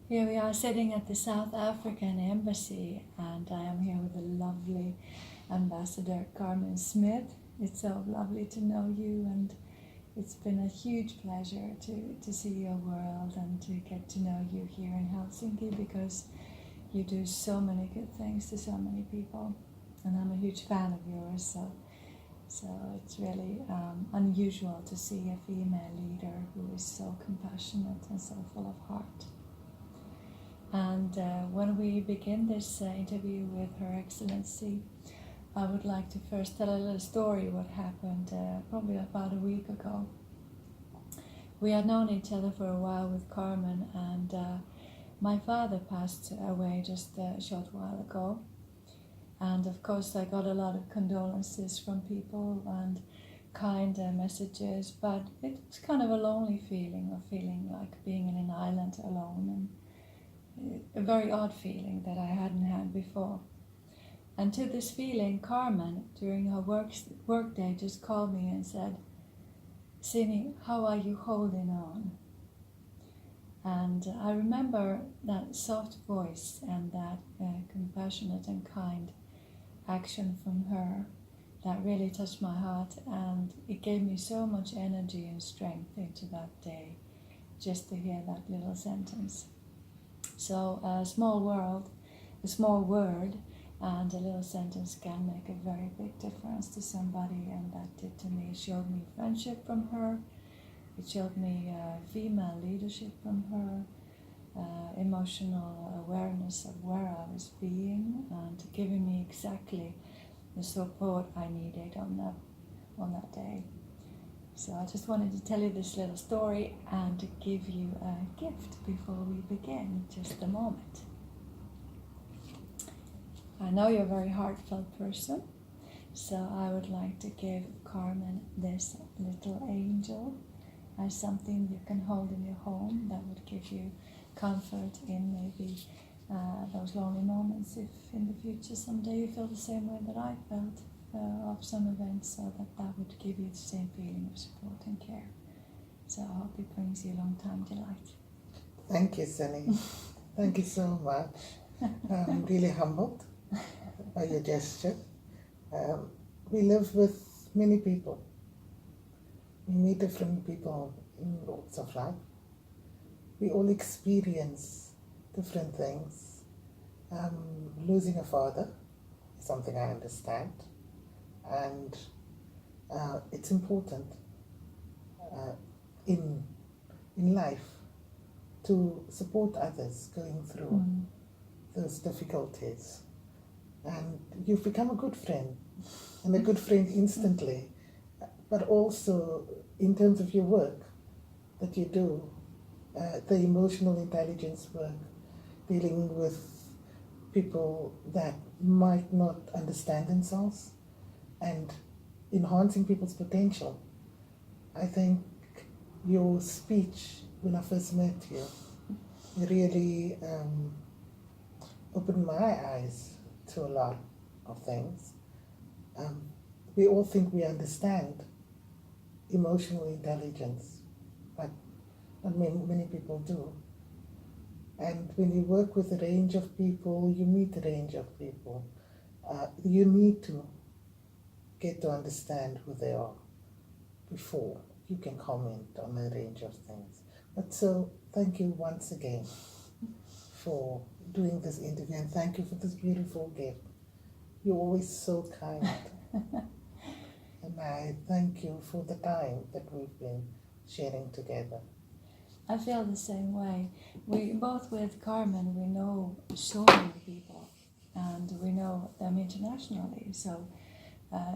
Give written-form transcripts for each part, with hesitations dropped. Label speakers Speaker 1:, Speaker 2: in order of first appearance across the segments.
Speaker 1: Here we are sitting at the South African Embassy, and I am here with the lovely Ambassador Carmen Smidt. It's so lovely to know you, and it's been a huge pleasure to see your world and to get to know you here in Helsinki, because you do so many good things to so many people, and I'm a huge fan of yours, so it's really unusual to see a female leader who is so compassionate and so full of heart. And when we begin this interview with Her Excellency, I would like to first tell a little story what happened probably about a week ago. We had known each other for a while with Carmen, and my father passed away just a short while ago. And of course I got a lot of condolences from people and kind messages, but it was kind of a lonely feeling, of feeling like being in an island alone, and a very odd feeling that I hadn't had before. And to this feeling, Carmen, during her work day, just called me and said, "Sini, how are you holding on?" And I remember that soft voice and that compassionate and kind action from her that really touched my heart, and it gave me so much energy and strength into that day, just to hear that little sentence. So a small word, and a little sentence can make a very big difference to somebody, and that did to me. It showed me friendship from her, it showed me female leadership from her, emotional awareness of where I was being, and giving me exactly the support I needed on that day. So I just wanted to tell you this little story and to give you a gift before we begin, just a moment. I know you're a very heartfelt person, so I would like to give Carmen this little angel as something you can hold in your home that would give you comfort in maybe those lonely moments, if in the future someday you feel the same way that I felt of some events, so that would give you the same feeling of support and care. So I hope it brings you long time delight.
Speaker 2: Thank you, Sini. Thank you so much. I'm really humbled by your gesture. We live with many people. We meet different people in walks of life. We all experience different things. Losing a father is something I understand, and it's important in life to support others going through those difficulties. And you've become a good friend, and a good friend instantly, but also in terms of your work that you do, the emotional intelligence work, dealing with people that might not understand themselves and enhancing people's potential. I think your speech when I first met you really opened my eyes to a lot of things. We all think we understand emotional intelligence, but not many people do. And when you work with a range of people, you meet a range of people, you need to get to understand who they are before you can comment on a range of things. But so, thank you once again for doing this interview, and thank you for this beautiful gift. You're always so kind. And I thank you for the time that we've been sharing together.
Speaker 1: I feel the same way. We both, with Carmen, we know so many people, and we know them internationally. So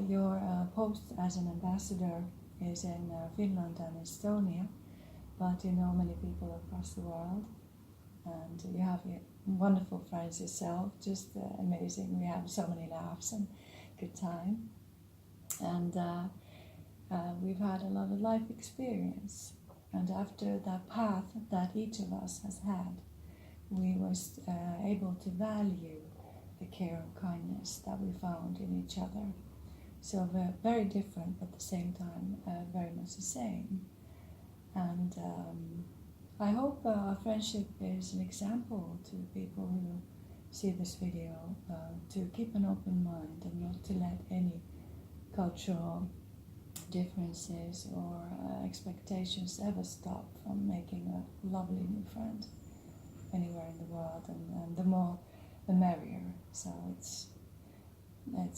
Speaker 1: your post as an ambassador is in Finland and Estonia, but you know many people across the world, and you have wonderful friends yourself, just amazing. We have so many laughs and good time, and we've had a lot of life experience. And after that path that each of us has had, we was able to value the care and kindness that we found in each other. So we're very different, but at the same time very much the same. And I hope our friendship is an example to people who see this video to keep an open mind and not to let any cultural differences or expectations ever stop from making a lovely new friend anywhere in the world, and the more the merrier. So it's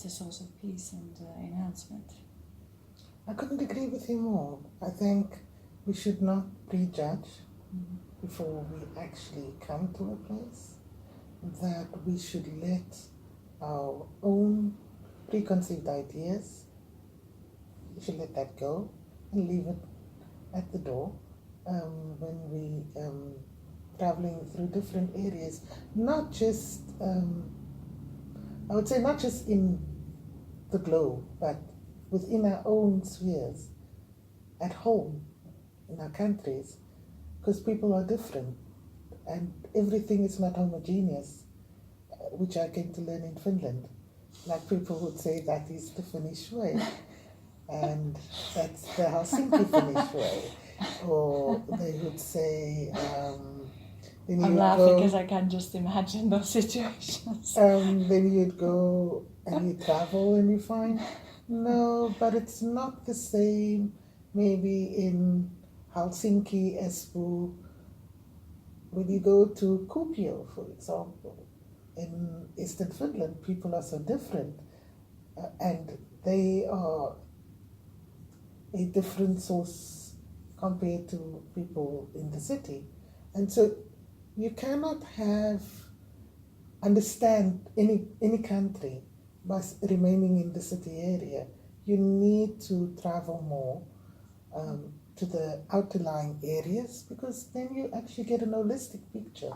Speaker 1: a source of peace and enhancement.
Speaker 2: I couldn't agree with you more. I think we should not prejudge before we actually come to a place, that we should let our own preconceived ideas, we should let that go and leave it at the door when we traveling through different areas, not just, I would say not just in the globe, but within our own spheres, at home, in our countries, because people are different and everything is not homogeneous, which I came to learn in Finland. Like people would say that is the Finnish way, and that's the Helsinki Finnish way, or they would say.
Speaker 1: I'm laughing because I can just imagine those situations.
Speaker 2: Then you'd go and you travel and you find, no, but it's not the same maybe in Helsinki, Espoo. When you go to Kuopio, for example, in Eastern Finland, people are so different and they are a different source compared to people in the city. And so you cannot understand any country by remaining in the city area. You need to travel more to the outlying areas, because then you actually get an holistic picture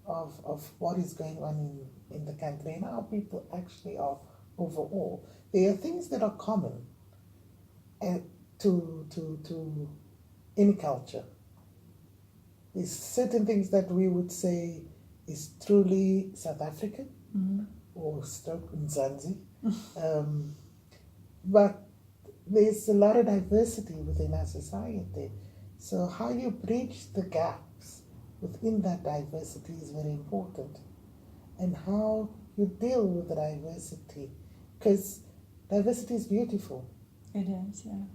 Speaker 2: of what is going on in the country and how people actually are overall. There are things that are common to any culture. There's certain things that we would say is truly South African or stroke Mzansi. But there's a lot of diversity within our society. So how you bridge the gaps within that diversity is very important. And how you deal with the diversity. Because diversity is beautiful.
Speaker 1: It is, yeah.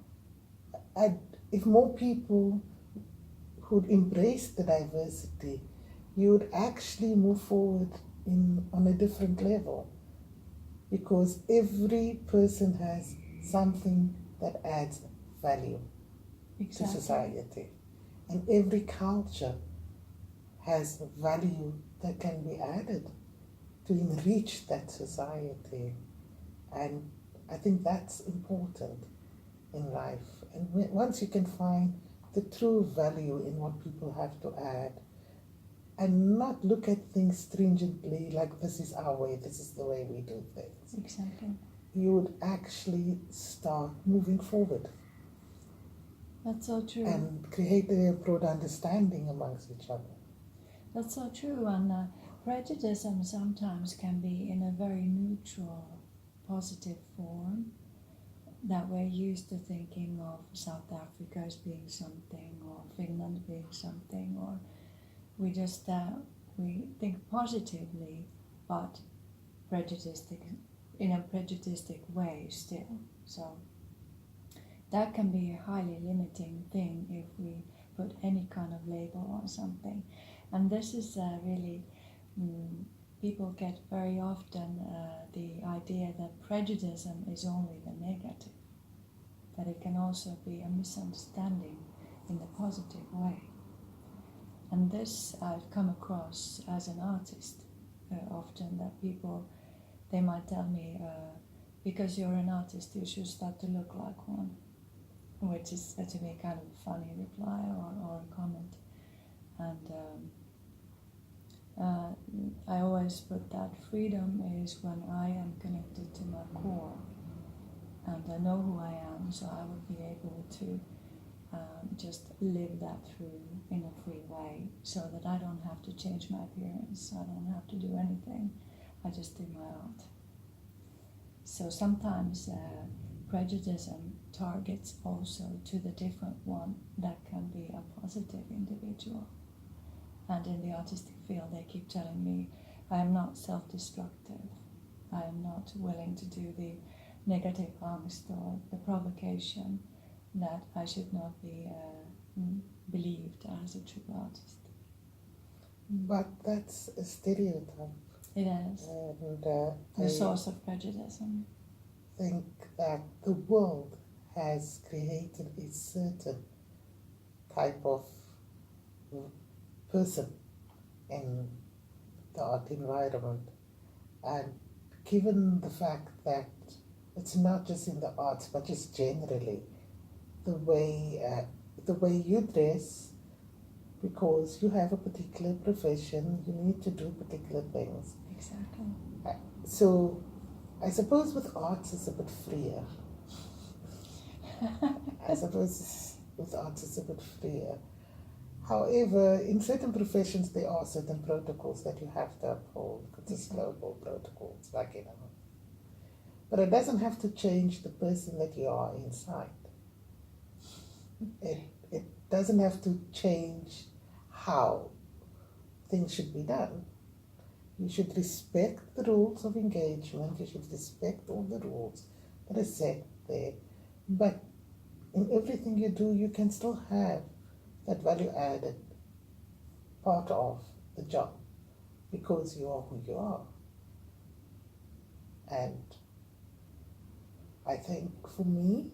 Speaker 2: And if more people who'd embrace the diversity, you would actually move forward on a different level, because every person has something that adds value to society, and every culture has value that can be added to enrich that society. And I think that's important in life. And once you can find the true value in what people have to add, and not look at things stringently like this is our way, this is the way we do things.
Speaker 1: Exactly.
Speaker 2: You would actually start moving forward.
Speaker 1: That's so true.
Speaker 2: And create a broad understanding amongst each other.
Speaker 1: That's so true. And prejudice sometimes can be in a very neutral, positive form, that we're used to thinking of South Africa as being something, or Finland being something, or we just we think positively, but in a prejudiced way still. So that can be a highly limiting thing if we put any kind of label on something. And this is really, people get very often the idea that prejudice is only the negative, that it can also be a misunderstanding in the positive way. And this I've come across as an artist often, that people, they might tell me, because you're an artist, you should start to look like one, which is to me kind of a funny reply or a comment. And I always put that freedom is when I am connected to my core and I know who I am, so I would be able to just live that through in a free way, so that I don't have to change my appearance, I don't have to do anything, I just do my art. So sometimes prejudice targets also to the different one that can be a positive individual. And in the artistic field, they keep telling me I am not self-destructive. I am not willing to do the negative angst or the provocation, that I should not be believed as a true artist.
Speaker 2: But that's a stereotype.
Speaker 1: It is.
Speaker 2: And
Speaker 1: The source of prejudice.
Speaker 2: I think that the world has created a certain type of person in the art environment. And given the fact that it's not just in the arts, but just generally, the way you dress, because you have a particular profession, you need to do particular things.
Speaker 1: Exactly.
Speaker 2: So I suppose with arts it's a bit freer. I suppose with arts it's a bit freer. However, in certain professions there are certain protocols that you have to uphold, because it's global protocols, like, you know. But it doesn't have to change the person that you are inside. It doesn't have to change how things should be done. You should respect the rules of engagement, you should respect all the rules that are set there. But in everything you do, you can still have that value added part of the job, because you are who you are. And I think for me,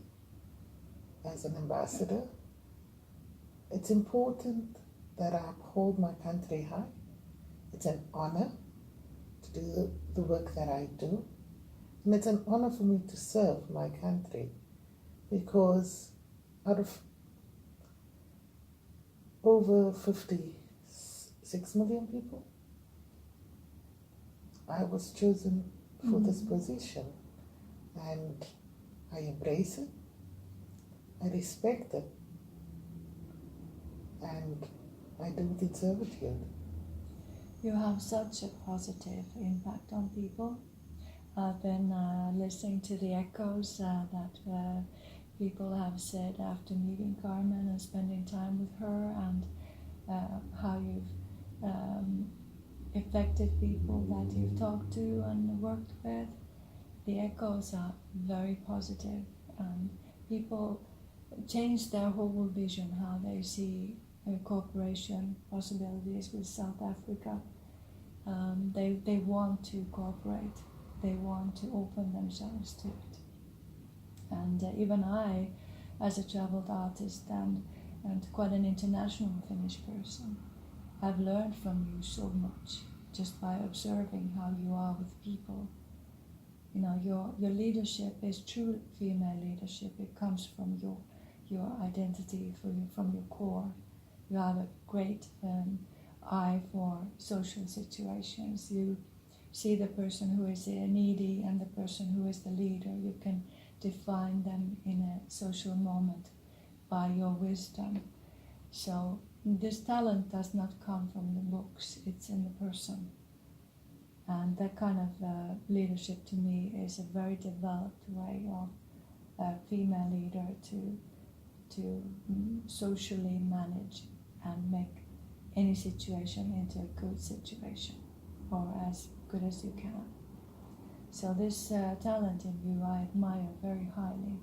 Speaker 2: as an ambassador, it's important that I uphold my country high. It's an honor to do the work that I do. And it's an honor for me to serve my country, because out of over 56 million people, I was chosen for this position. And I embrace it, I respect it, and I do it in servitude.
Speaker 1: You have such a positive impact on people. I've been listening to the echoes that people have said after meeting Carmen and spending time with her, and how you've affected people that you've talked to and worked with. The echoes are very positive, and people change their whole vision, how they see cooperation possibilities with South Africa. They want to cooperate, they want to open themselves to it. And even I, as a traveled artist and quite an international Finnish person, I've learned from you so much just by observing how you are with people. You know, your leadership is true female leadership. It comes from your identity, from your core. You have a great eye for social situations. You see the person who is needy and the person who is the leader. You can define them in a social moment by your wisdom. So this talent does not come from the books, it's in the person. And that kind of leadership to me is a very developed way of a female leader to socially manage and make any situation into a good situation, or as good as you can. So this talent in you I admire very highly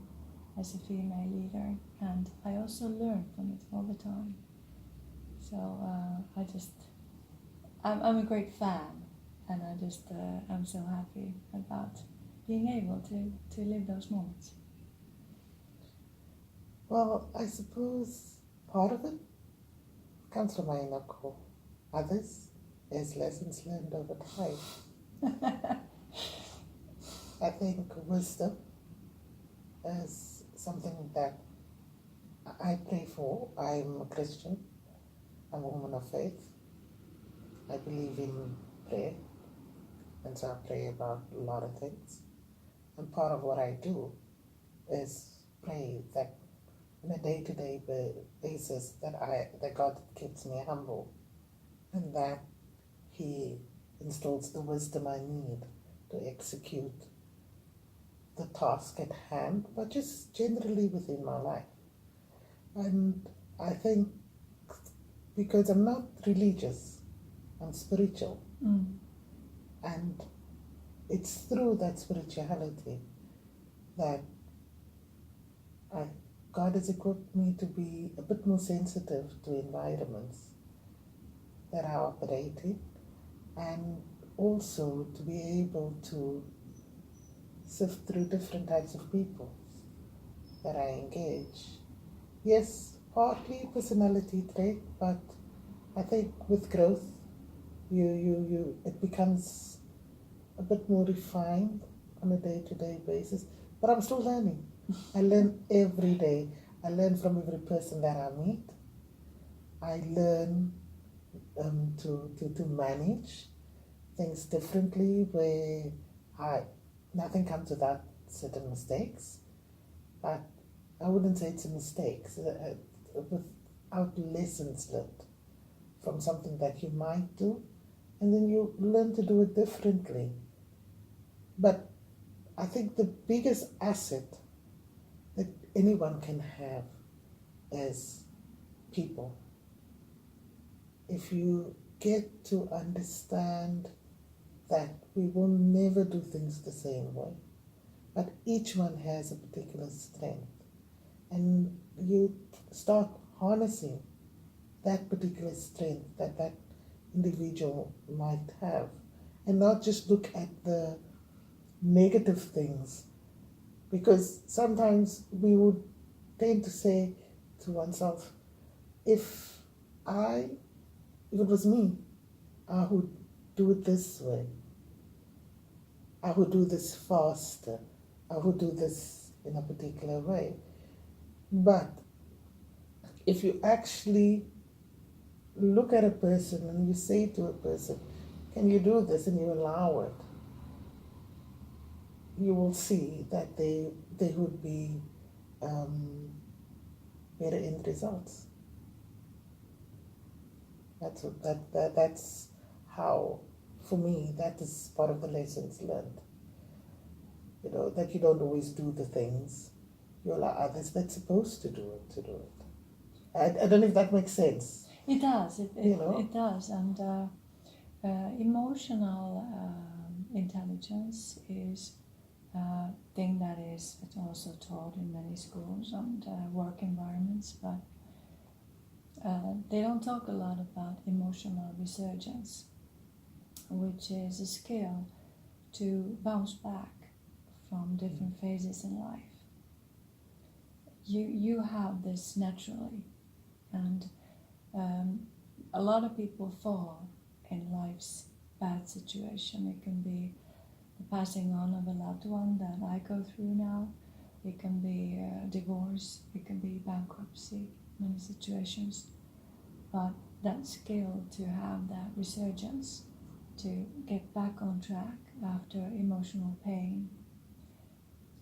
Speaker 1: as a female leader, and I also learn from it all the time. So I'm a great fan, and I'm so happy about being able to live those moments.
Speaker 2: Well, I suppose part of it comes from my inner core. Others is lessons learned over time. I think wisdom is something that I pray for. I'm a Christian. I'm a woman of faith. I believe in prayer, and so I pray about a lot of things. And part of what I do is pray that on a day-to-day basis that God keeps me humble, and that He instills the wisdom I need to execute the task at hand, but just generally within my life. And I think because I'm not religious, I'm spiritual.
Speaker 1: Mm.
Speaker 2: And it's through that spirituality that God has equipped me to be a bit more sensitive to environments that are operating, and also to be able to sift through different types of people that I engage. Yes, partly personality trait, but I think with growth, it becomes a bit more refined on a day-to-day basis. But I'm still learning. I learn every day. I learn from every person that I meet. I learn to manage things differently, where nothing comes without certain mistakes. But I wouldn't say it's a mistake. Without lessons learned from something that you might do, and then you learn to do it differently. But I think the biggest asset that anyone can have is people. If you get to understand that we will never do things the same way, but each one has a particular strength, and you start harnessing that particular strength that individual might have, and not just look at the negative things, because sometimes we would tend to say to oneself, if if it was me, I would do it this way, I would do this faster, I would do this in a particular way. But if you actually look at a person and you say to a person, can you do this, and you allow it, you will see that they would be better end results. That's how, for me, that is part of the lessons learned. You know, that you don't always do the things, you allow others that's supposed to do it. I don't know if that makes sense.
Speaker 1: It does.
Speaker 2: You know?
Speaker 1: It does. And emotional intelligence is a thing that is also taught in many schools and work environments, but they don't talk a lot about emotional resurgence, which is a skill to bounce back from different phases in life. You have this naturally, and a lot of people fall in life's bad situation. It can be the passing on of a loved one that I go through now. It can be divorce. It can be bankruptcy. Many situations, but that skill to have that resurgence, to get back on track after emotional pain,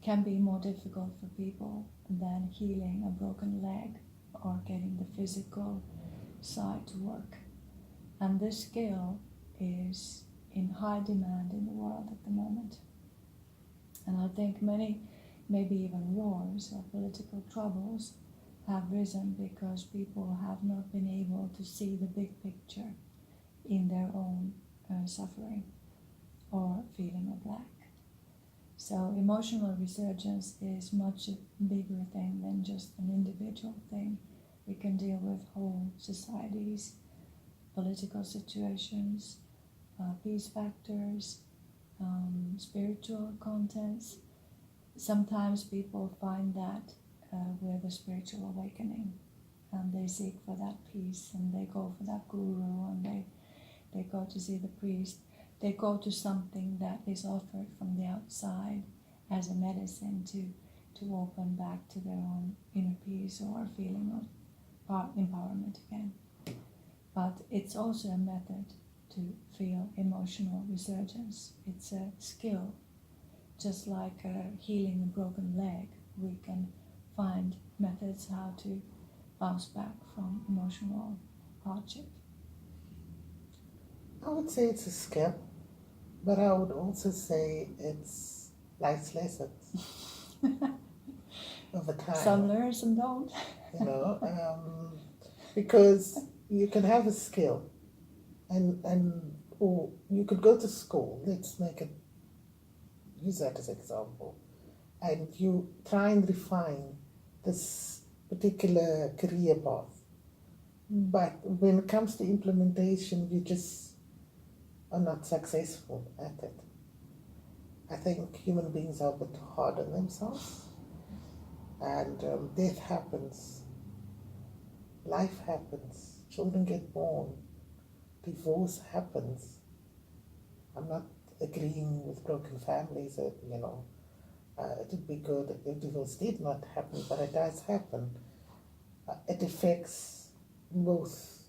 Speaker 1: can be more difficult for people than healing a broken leg or getting the physical side to work. And this skill is in high demand in the world at the moment. And I think many, maybe even wars or political troubles, have risen because people have not been able to see the big picture in their own suffering or feeling of lack. So emotional resurgence is much a bigger thing than just an individual thing. We can deal with whole societies, political situations, peace factors, spiritual contents. Sometimes people find that with a spiritual awakening, and they seek for that peace, and they go for that guru, and they go to see the priest. They go to something that is offered from the outside as a medicine to open back to their own inner peace or feeling of empowerment again. But it's also a method to feel emotional resurgence. It's a skill. Just like healing a broken leg, we can find methods how to bounce back from emotional hardship.
Speaker 2: I would say it's a skill, but I would also say it's life's lessons over time.
Speaker 1: Some learn, some don't.
Speaker 2: You know, because you can have a skill, and or you could go to school. Let's use that as an example, and you try and refine this particular career path. But when it comes to implementation, you just are not successful at it. I think human beings are a bit hard on themselves, and death happens, life happens, children get born, divorce happens. I'm not agreeing with broken families that, it would be good if divorce did not happen, but it does happen. It affects both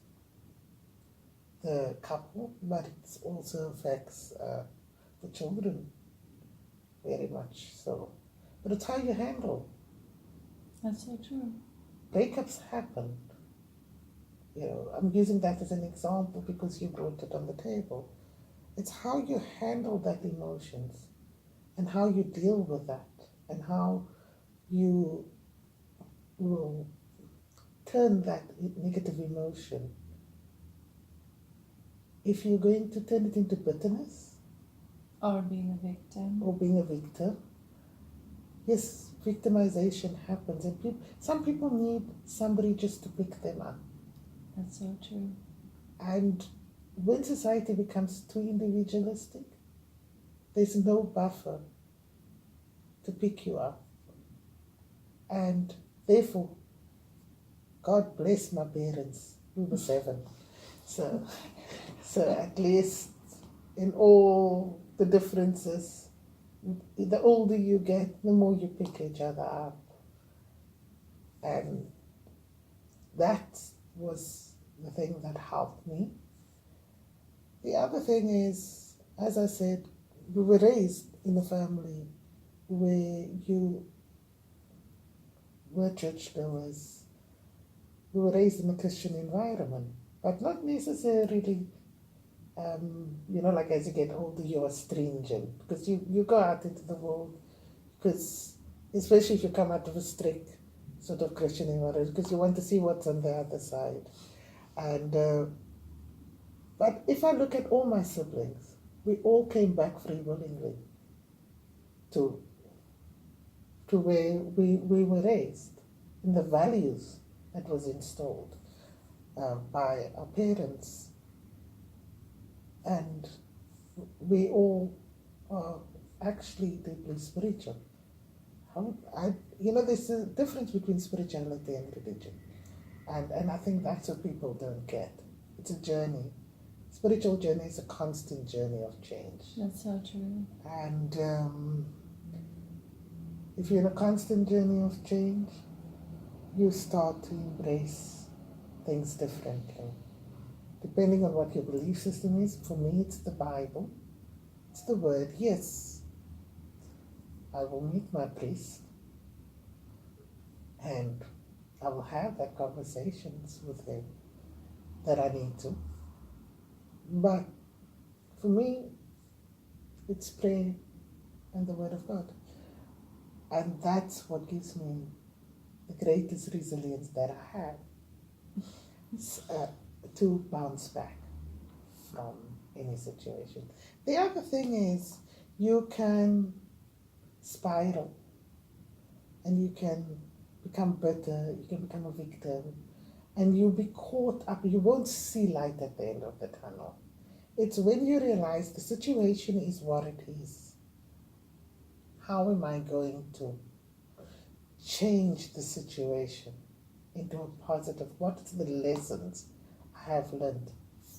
Speaker 2: the couple, but it also affects the children very much so. But it's how you handle.
Speaker 1: That's so true.
Speaker 2: Breakups happen. I'm using that as an example because you brought it on the table. It's how you handle that emotions and how you deal with that and how you will turn that negative emotion. If you're going to turn it into bitterness
Speaker 1: Or being a victim.
Speaker 2: or being a victim, yes, victimization happens, and some people need somebody just to pick them up.
Speaker 1: That's so true.
Speaker 2: And when society becomes too individualistic, there's no buffer to pick you up. And therefore, God bless my parents, who were 7. So at least in all the differences, the older you get, the more you pick each other up. And that was the thing that helped me. The other thing is, as I said, we were raised in a family where you were churchgoers. We were raised in a Christian environment, but not necessarily, like as you get older, you are stringent because you go out into the world, because especially if you come out of a strict sort of Christian environment, because you want to see what's on the other side. And but if I look at all my siblings, we all came back free willingly to where we were raised, in the values that was installed by our parents. And we all are actually deeply spiritual. There's a difference between spirituality and religion. And I think that's what people don't get. It's a journey. Spiritual journey is a constant journey of change.
Speaker 1: That's so true.
Speaker 2: And if you're in a constant journey of change, you start to embrace things differently. Depending on what your belief system is, for me it's the Bible, it's the Word. Yes, I will meet my priest and I will have that conversations with him that I need to. But for me, it's prayer and the Word of God. And that's what gives me the greatest resilience that I have to bounce back from any situation. The other thing is you can spiral and you can become bitter, you can become a victim, and you'll be caught up. You won't see light at the end of the tunnel. It's when you realize the situation is what it is. How am I going to change the situation into a positive? What are the lessons I have learned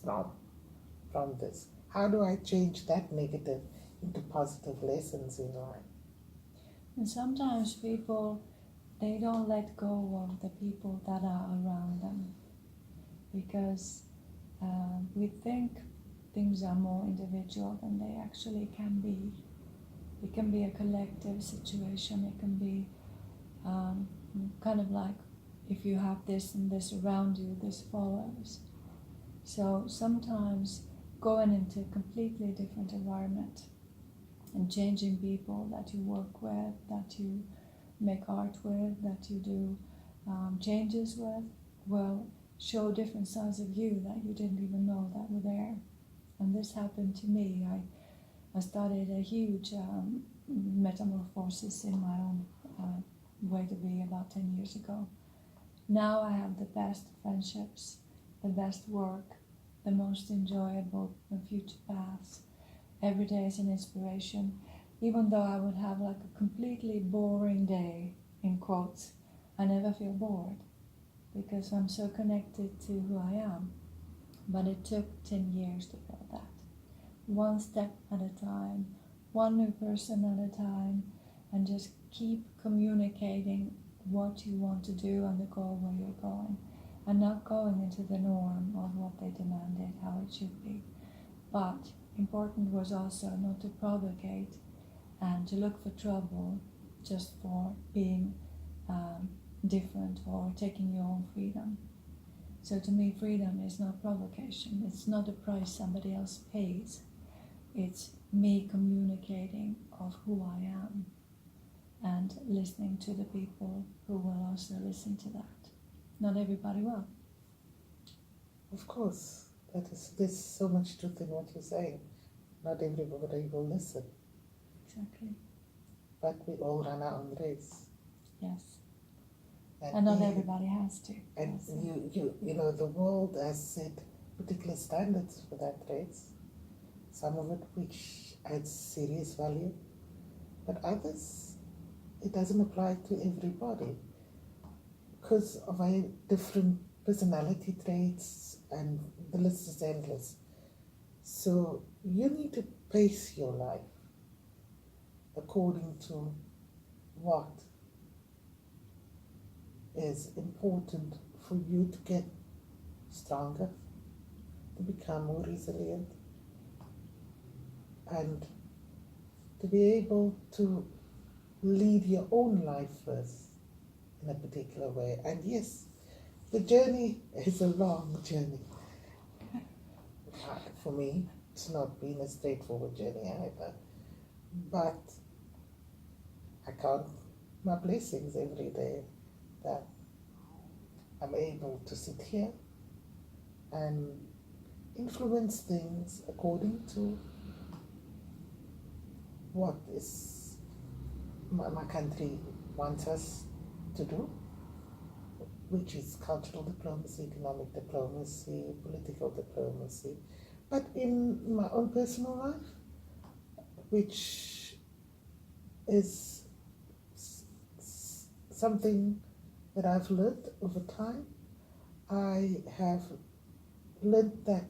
Speaker 2: from this? How do I change that negative into positive lessons in life?
Speaker 1: And sometimes people, they don't let go of the people that are around them because we think things are more individual than they actually can be. It can be a collective situation. It can be kind of like if you have this and this around you, this follows. So sometimes going into a completely different environment and changing people that you work with, that you make art with, that you do changes with, well, show different sides of you that you didn't even know that were there. And this happened to me. I started a huge metamorphosis in my own way to be about 10 years ago. Now I have the best friendships, the best work, the most enjoyable future paths. Every day is an inspiration. Even though I would have like a completely boring day, in quotes, I never feel bored because I'm so connected to who I am. But it took 10 years to build that. One step at a time, one new person at a time, and just keep communicating what you want to do and the goal where you're going, and not going into the norm of what they demanded, how it should be. But important was also not to provocate and to look for trouble just for being different or taking your own freedom. So to me, freedom is not provocation. It's not a price somebody else pays. It's me communicating of who I am and listening to the people who will also listen to that. Not everybody will.
Speaker 2: Of course, there's so much truth in what you're saying. Not everybody will listen.
Speaker 1: Exactly.
Speaker 2: But we all run our own race.
Speaker 1: Yes. And not
Speaker 2: you,
Speaker 1: everybody has to.
Speaker 2: And
Speaker 1: also.
Speaker 2: you know, the world has set particular standards for that race. Some of it which adds serious value, but others, it doesn't apply to everybody because of our different personality traits, and the list is endless. So you need to pace your life according to what is important for you to get stronger, to become more resilient, and to be able to lead your own life first in a particular way. And yes, the journey is a long journey. For me, it's not been a straightforward journey either. But I count my blessings every day that I'm able to sit here and influence things according to what is my country wants us to do, which is cultural diplomacy, economic diplomacy, political diplomacy. But in my own personal life, which is something that I've learned over time, I have learned that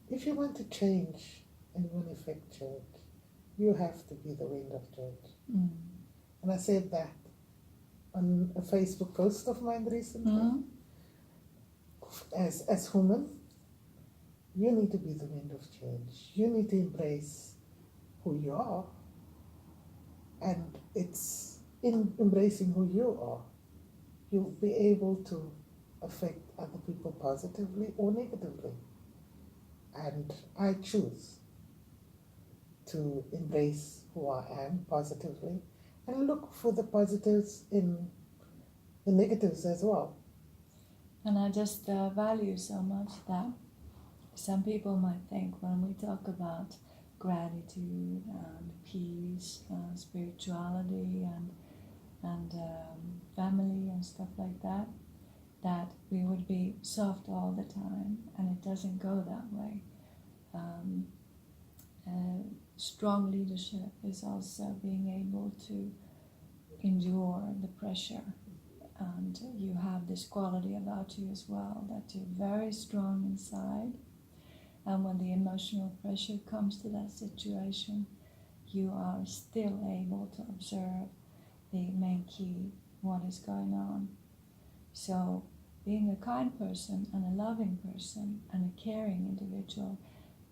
Speaker 2: if you want to change and you want to effect change, you have to be the wind of change.
Speaker 1: Mm.
Speaker 2: And I said that on a Facebook post of mine recently.
Speaker 1: Mm.
Speaker 2: As women, you need to be the wind of change. You need to embrace who you are. And it's in embracing who you are, you'll be able to affect other people positively or negatively. And I choose to embrace who I am positively and look for the positives in the negatives as well.
Speaker 1: And I just value so much that some people might think when we talk about gratitude and peace, spirituality and family and stuff like that, that we would be soft all the time, and it doesn't go that way. Strong leadership is also being able to endure the pressure, and you have this quality about you as well, that you're very strong inside, and when the emotional pressure comes to that situation, you are still able to observe the main key, what is going on. So being a kind person and a loving person and a caring individual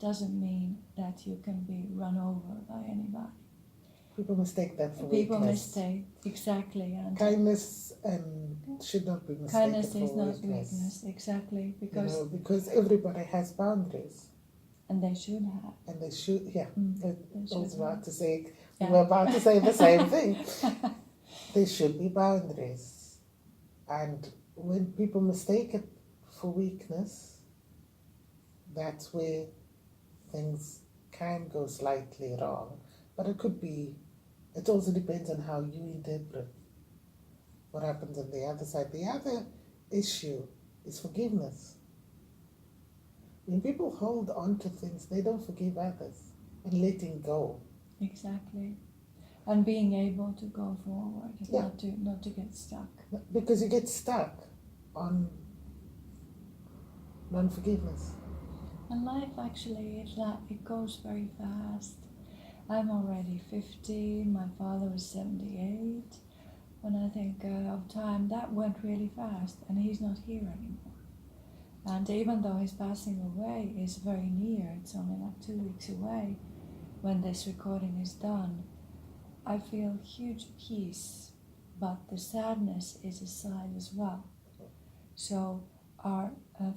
Speaker 1: doesn't mean that you can be run over by anybody.
Speaker 2: People mistake that for
Speaker 1: People
Speaker 2: weakness.
Speaker 1: mistake, exactly. And
Speaker 2: Kindness should not be mistaken
Speaker 1: kindness
Speaker 2: for
Speaker 1: is not
Speaker 2: weakness.
Speaker 1: weakness, exactly, because
Speaker 2: Because everybody has boundaries.
Speaker 1: and they should have.
Speaker 2: And they should, yeah.
Speaker 1: They
Speaker 2: I was
Speaker 1: should
Speaker 2: about
Speaker 1: have.
Speaker 2: to say,
Speaker 1: Yeah.
Speaker 2: we were about to say the same thing. There should be boundaries. And when people mistake it for weakness, that's where things can go slightly wrong. But it also depends on how you interpret what happens on the other side. The other issue is forgiveness. When people hold on to things, they don't forgive others and letting go.
Speaker 1: Exactly. And being able to go forward,
Speaker 2: Yeah.
Speaker 1: not to get stuck.
Speaker 2: Because you get stuck on non-forgiveness.
Speaker 1: And life actually, it goes very fast. I'm already 50, my father was 78. When I think of time, that went really fast, and he's not here anymore. And even though his passing away is very near, it's only like 2 weeks away when this recording is done, I feel huge peace, but the sadness is aside as well. So our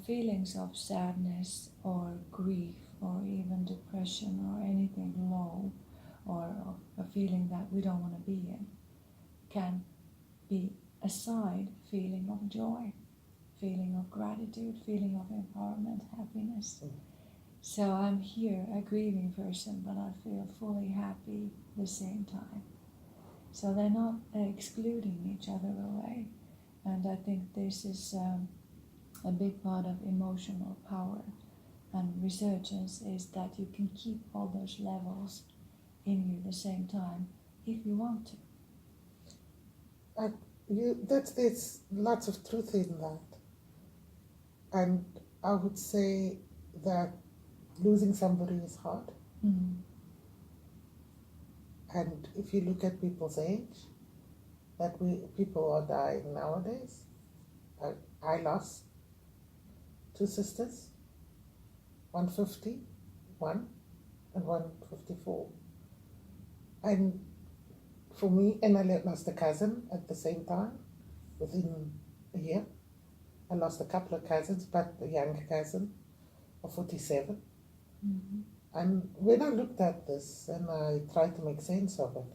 Speaker 1: feelings of sadness or grief or even depression or anything low or a feeling that we don't want to be in can be a side feeling of joy, feeling of gratitude, feeling of empowerment, happiness. So I'm here, a grieving person, but I feel fully happy at the same time. So they're not excluding each other away. And I think this is a big part of emotional power and resurgence is that you can keep all those levels in you at the same time if you want to.
Speaker 2: There's lots of truth in that. And I would say that losing somebody is hard.
Speaker 1: Mm.
Speaker 2: And if you look at people's age, people are dying nowadays. I lost 2 sisters, 151 and 154. And for me, and I lost a cousin at the same time, within a year. I lost a couple of cousins, but a younger cousin of 47.
Speaker 1: Mm-hmm.
Speaker 2: And when I looked at this and I tried to make sense of it,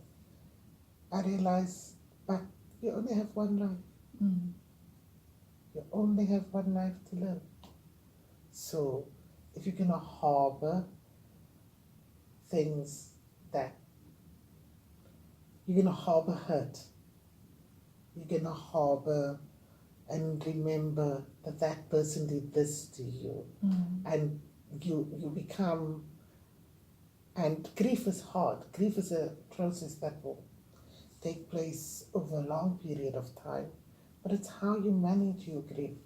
Speaker 2: I realized, but you only have one life.
Speaker 1: Mm.
Speaker 2: You only have one life to live. So if you're going to harbor things that you're going to harbor hurt, you're going to harbor and remember that that person did this to you, and you become, and grief is hard. Grief is a process that will take place over a long period of time, but it's how you manage your grief.